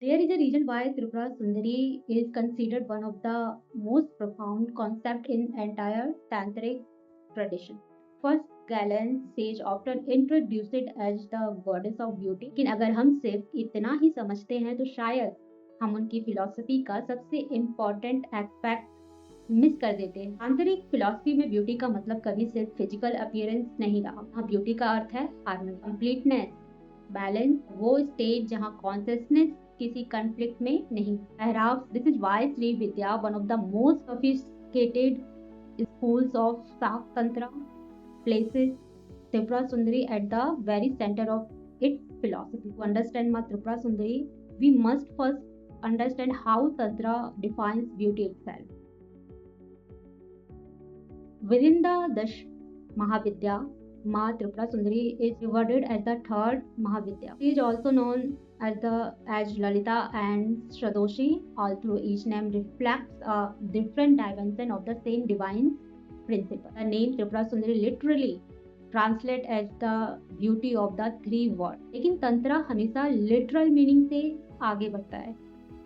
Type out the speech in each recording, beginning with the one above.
There is a reason why Tripura Sundari is considered one of the most profound concept in entire Tantric tradition. First, Galen sage often introduced it as the goddess of beauty, लेकिन अगर हम सिर्फ इतना ही समझते हैं तो शायद हम उनकी फिलॉसफी का सबसे इम्पोर्टेंट एस्पेक्ट मिस कर देते हैं। आंतरिक फिलॉसफी में ब्यूटी का मतलब कभी सिर्फ फिजिकल अपीयरेंस नहीं रहा। हाँ, ब्यूटी का अर्थ है हार्मनी, कंप्लीटनेस, बैलेंस, वो स्टेट जहाँ कॉन्सियसनेस किसी कॉन्फ्लिक्ट में नहीं। पहराव, this is why Shri Vidya one of the most sophisticated schools of Sak Tantra places Tripura Sundari at the very center of its philosophy. To understand Ma Tripura Sundari, we must first understand how Tantra defines beauty itself. Within the Dash Mahavidya, Ma Tripura Sundari is regarded as the third Mahavidya. She is also known as Lalita and Shradoshi, although each name reflects a different dimension of the same divine principle. The name Tripura Sundari literally translate as the beauty of the three words. लेकिन तंत्रा हमेशा literal meaning से आगे बढ़ता है।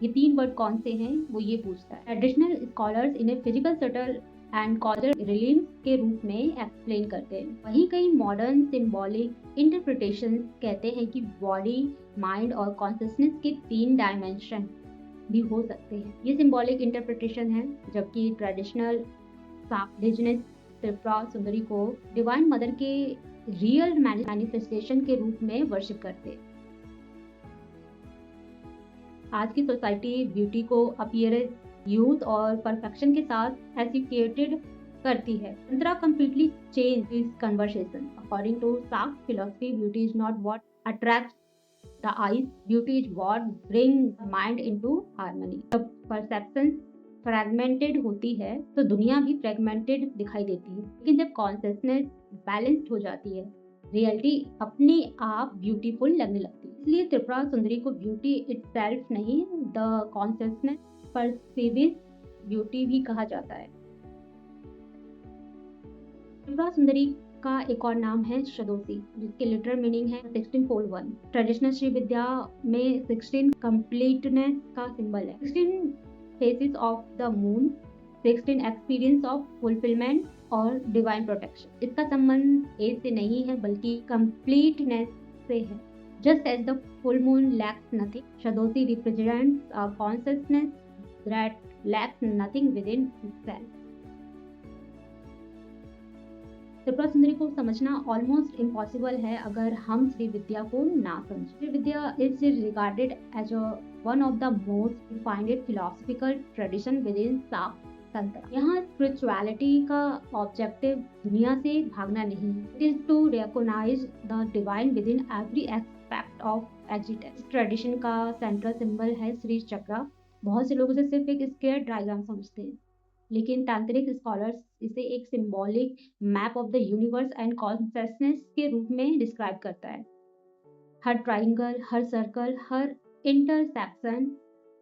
ये तीन word कौन से हैं वो ये पूछता है। ट्रेडिशनल स्कॉलर्स इन्हें फिजिकल सटल एंड कॉजल रिलीम्स के रूप में एक्सप्लेन करते हैं। वहीं कई मॉडर्न सिंबॉलिक इंटरप्रिटेशन कहते हैं कि बॉडी, माइंड और कॉन्शियसनेस के तीन डायमेंशन भी हो सकते हैं। ये सिंबॉलिक इंटरप्रिटेशन है, जबकि ट्रेडिशनल इंडिजिनस त्रिपुरा सुंदरी को डिवाइन मदर के रियल मैनिफेस्टेशन के रूप में वर्शिप करते हैं। आज की सोसाइटी ब्यूटी को अपीयरेंस, यूथ और परफेक्शन के साथ एसोसिएटेड करती है। Tantra completely changed this conversation. According to Sak philosophy, beauty is not what attracts the eyes, beauty is what brings the mind into harmony. जब perception फ्रैगमेंटेड होती है तो दुनिया भी फ्रैगमेंटेड दिखाई देती है, लेकिन जब कॉन्शियसनेस बैलेंस्ड हो जाती है, रियलिटी अपने आप ब्यूटीफुल लगने लगती है। इसलिए त्रिपुरा सुंदरी को ब्यूटी इटसेल्फ नहीं, द कॉन्शियसनेस परसीव्ड ब्यूटी भी कहा जाता है। त्रिपुरा सुंदरी का एक और नाम है शदोसी, जिसके लिटरल मीनिंग है 16 फोल्ड वन। ट्रेडिशनल श्री विद्या में 16 कंप्लीटनेस का सिंबल है। 16 faces of the moon, 16 experience of fulfilment और डिवाइन प्रोटेक्शन। इसका संबंध एज से नहीं है बल्कि कंप्लीटनेस से है। Just as the full moon lacks nothing, Shodashi represents a consciousness that lacks nothing within itself. Tripura Sundari को समझना ऑलमोस्ट इम्पॉसिबल है अगर हम श्री विद्या को ना समझें। Shri Vidya is regarded as one of the most refined philosophical tradition within Shakta tantra. यहाँ स्पिरिचुअलिटी का ऑब्जेक्टिव दुनिया से भागना नहीं है, it is to recognise the divine within every aspect of existence. Tradition का सेंट्रल सिंबल है श्री चक्र। बहुत से लोग उसे सिर्फ एक स्क्वायर डायग्राम समझते हैं, लेकिन तांत्रिक स्कॉलर्स इसे एक symbolic map of the universe and consciousness के रूप में डिस्क्राइब करता है। हर ट्राइंगल, हर सर्कल, हर इंटरसेक्शन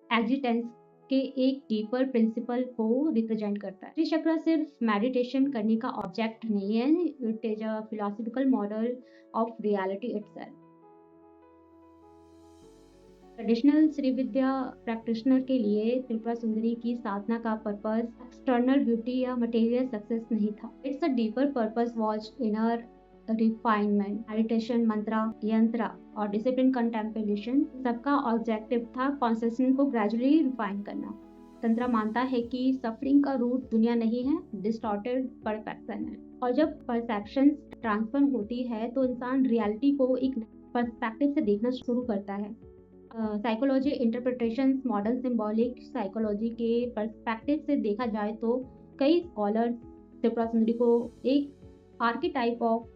एग्जिस्टेंस के एक डीपर प्रिंसिपल को रिप्रेजेंट करता है। चक्र सिर्फ मेडिटेशन करने का ऑब्जेक्ट नहीं है, it is a philosophical model of reality itself. Traditional Shri Vidya practitioner के लिए त्रिपुरा सुंदरी की साधना का पर्पस एक्सटर्नल ब्यूटी या मटेरियल सक्सेस नहीं था। It's a deeper purpose was inner refinement. Meditation, mantra, yantra और डिसिप्लिन कंटेम्पलेशन सबका ऑब्जेक्टिव था कॉन्शियसनेस को ग्रेजुअली रिफाइन करना। तंत्र मानता है कि सफरिंग का रूट दुनिया नहीं है, डिस्टॉर्टेड परफेक्शन है। और जब परसेप्शन ट्रांसफर होती है तो इंसान रियलिटी को एक पर्सपेक्टिव से देखना शुरू करता है। Psychology interpretation, modern symbolic psychology के पर्सपेक्टिव से देखा जाए तो कई स्कॉलर त्रिपुरा सुंदरी को एक आर्किटाइप ऑफ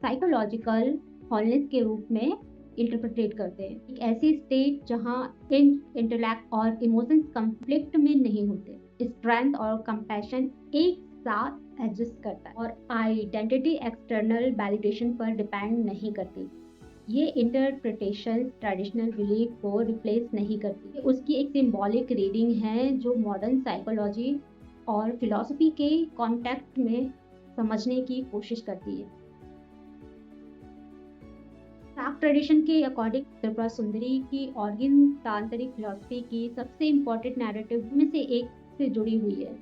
साइकोलॉजिकल हॉलनेस के रूप में इंटरप्रेट करते हैं। एक ऐसी स्टेट जहां इंटेलेक्ट और इमोशंस कंफ्लिक्ट में नहीं होते, स्ट्रेंथ और कंपैशन एक साथ एडजस्ट करता है और आइडेंटिटी एक्सटर्नल वैलिडेशन पर डिपेंड नहीं करती। ये इंटरप्रिटेशन ट्रेडिशनल बिलीफ को रिप्लेस नहीं करती, उसकी एक सिंबॉलिक रीडिंग है जो मॉडर्न साइकोलॉजी और फिलॉसफी के कॉन्टेक्स्ट में समझने की कोशिश करती है। साक ट्रेडिशन के अकॉर्डिंग त्रिपुरा सुंदरी की ऑर्गन तांत्रिक फिलॉसफी की सबसे इम्पोर्टेंट नैरेटिव में से एक से जुड़ी हुई है,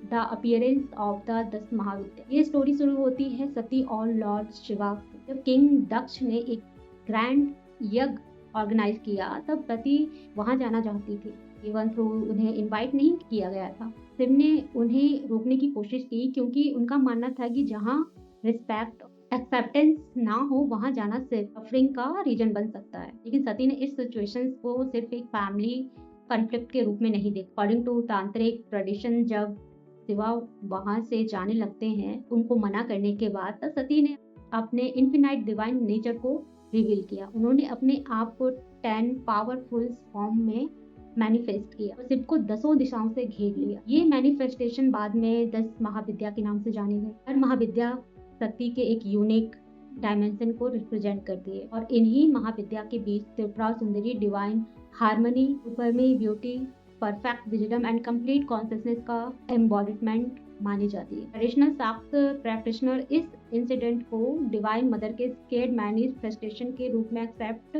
द अपीयरेंस ऑफ द 10 महाविद्या। ये स्टोरी शुरू होती है सती और लॉर्ड शिवा, जब किंग दक्ष ने एक ग्रैंड यज्ञ ऑर्गेनाइज किया तब सती वहां जाना चाहती थी, इवन थ्रू उन्हें इनवाइट नहीं किया गया था। शिव ने उन्हें रोकने की कोशिश की क्योंकि उनका मानना था कि जहाँ रिस्पेक्ट एक्सेप्टेंस ना हो वहां जाना सिर्फ सफरिंग का रीजन बन सकता है। लेकिन सती ने इस सिचुएशन को सिर्फ एक फैमिली कॉन्फ्लिक्ट के रूप में नहीं देखा। अकॉर्डिंग टू तांत्रिक ट्रेडिशन, जब शिवा वहां से जाने लगते हैं उनको मना करने के बाद, तब सती ने अपने इन्फिनाइट डिवाइन नेचर को रिवील किया। उन्होंने अपने आप को 10 पावरफुल फॉर्म में मैनिफेस्ट किया और शिव को 10 दिशाओं से घेर लिया। ये मैनिफेस्टेशन बाद में 10 महाविद्या के नाम से जानी गई। हर महाविद्या शक्ति के एक यूनिक डायमेंशन को रिप्रेजेंट करती है और इन्हीं महाविद्या के बीच Tripura Sundari divine harmony, supreme beauty, perfect wisdom and complete consciousness का एम्बॉडीमेंट मानी जाती है। ट्रेडिशनल शाक्त प्रैक्टिशनर इस इंसिडेंट को डिवाइन मदर के स्केर्ड मैनिफेस्टेशन के रूप में एक्सेप्ट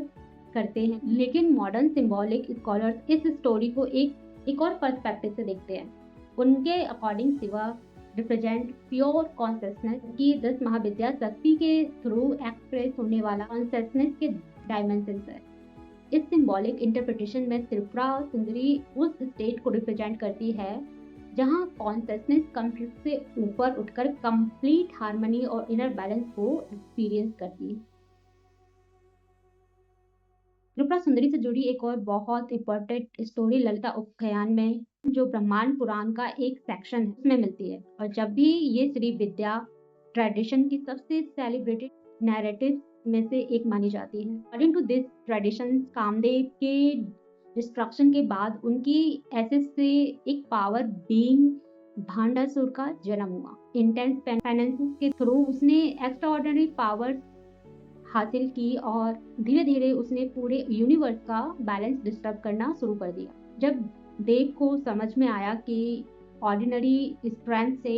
करते हैं, लेकिन मॉडर्न सिंबॉलिक स्कॉलर्स इस स्टोरी को एक और पर्सपेक्टिव से देखते हैं। उनके according Shiva represent pure consciousness की 10 महाविद्या शक्ति के थ्रू एक्सप्रेस होने वाला कॉन्शियसनेस के डायमेंशन है। इस सिंबॉलिक इंटरप्रिटेशन में त्रिपुरा सुंदरी उस स्टेट को रिप्रेजेंट करती है जहां कॉन्शियसनेस कॉन्फ्लिक्ट से ऊपर उठकर कंप्लीट हार्मनी और इनर बैलेंस को एक्सपीरियंस करती है। त्रिपुरा सुंदरी से जुड़ी एक और बहुत इंपॉर्टेंट स्टोरी ललिता उपाख्यान में, जो ब्रह्मांड पुराण का एक सेक्शन है, उसमें मिलती है। और जब भी ये श्री विद्या ट्रेडिशन की सबसे सेलिब्रेटेड नैरेटिव में से एक मानी जाती है। According to this tradition, Kamadeva के डिस्ट्रक्शन के बाद उनकी एसेस से एक पावर बीइंग भांडासुर का जन्म हुआ। इंटेंस पेनेंसेस के थ्रू उसने एक्स्ट्राऑर्डिनरी पावर हासिल की और धीरे धीरे उसने पूरे यूनिवर्स का बैलेंस डिस्टर्ब करना शुरू कर दिया। जब देव को समझ में आया कि ऑर्डिनरी स्ट्रेंथ से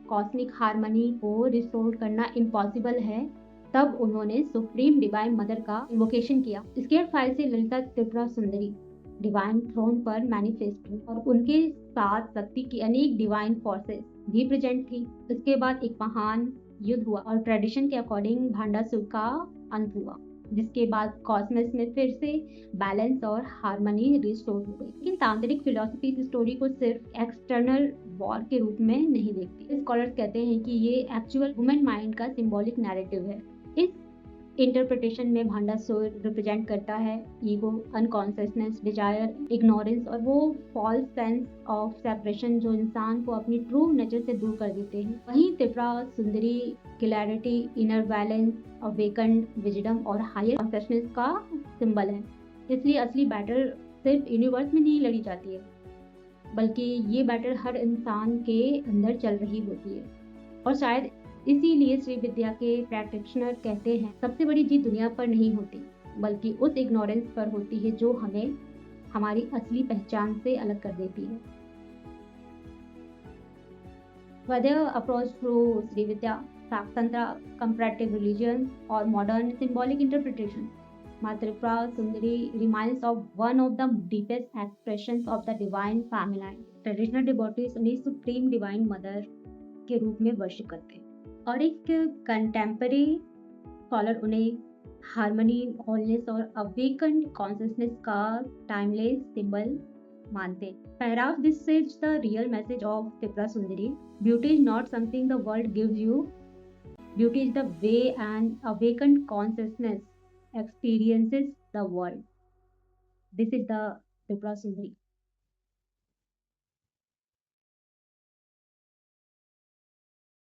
कॉस्मिक हार्मनी को रिस्टोर करना इम्पॉसिबल है, तब उन्होंने सुप्रीम डिवाइन मदर का इन्वोकेशन किया। स्केर्ड फायर से ललिता त्रिपुरा सुंदरी डिवाइन थ्रोन पर मैनिफेस्ट हुई और उनके साथ शक्ति की अनेक डिवाइन फोर्सेस भी प्रेजेंट थी। इसके बाद एक महान युद्ध हुआ और ट्रेडिशन के अकॉर्डिंग भांडासुर का अंत हुआ, जिसके बाद कॉस्मस में फिर से बैलेंस और हार्मनी रिस्टोर हो गई। लेकिन तांत्रिक फिलॉसफी इस स्टोरी को सिर्फ एक्सटर्नल वॉर के रूप में नहीं देखती। स्कॉलर्स कहते हैं कि ये एक्चुअल ह्यूमन माइंड का सिंबॉलिक नैरेटिव है। इस इंटरप्रिटेशन में भांडासुर रिप्रेजेंट करता है ईगो, अनकॉन्शियसनेस, डिजायर, इग्नोरेंस और वो फॉल्स सेंस ऑफ सेपरेशन जो इंसान को अपनी ट्रू नेचर से दूर कर देते हैं। वहीं Tripura Sundari clarity, inner balance, awakened wisdom और हायर कॉन्शियसनेस का सिंबल है। इसलिए असली बैटल सिर्फ यूनिवर्स में नहीं लड़ी जाती है, बल्कि ये बैटल हर इंसान के अंदर चल रही होती है। और शायद इसीलिए श्री विद्या के प्रैक्टिशनर कहते हैं सबसे बड़ी जीत दुनिया पर नहीं होती, बल्कि उस इग्नोरेंस पर होती है जो हमें हमारी असली पहचान से अलग कर देती है। Whether approach through श्री विद्या, शाक्तंत्र, comparative religion और modern symbolic interpretation, माँ Tripura Sundari reminds of one of the deepest expressions of the divine feminine. Traditional devotees उन्हें supreme divine mother के रूप में वर्शिप करते हैं और एक कंटेम्पररी स्कॉलर उन्हें हार्मनी, होलनेस और अवेकन्ड कॉन्शियसनेस का टाइमलेस सिंबल मानते हैं। Perhaps this is the real message of Tripura Sundari. Beauty is not something the world gives you. Beauty is the way an awakened consciousness experiences the world. This is the Tripura Sundari.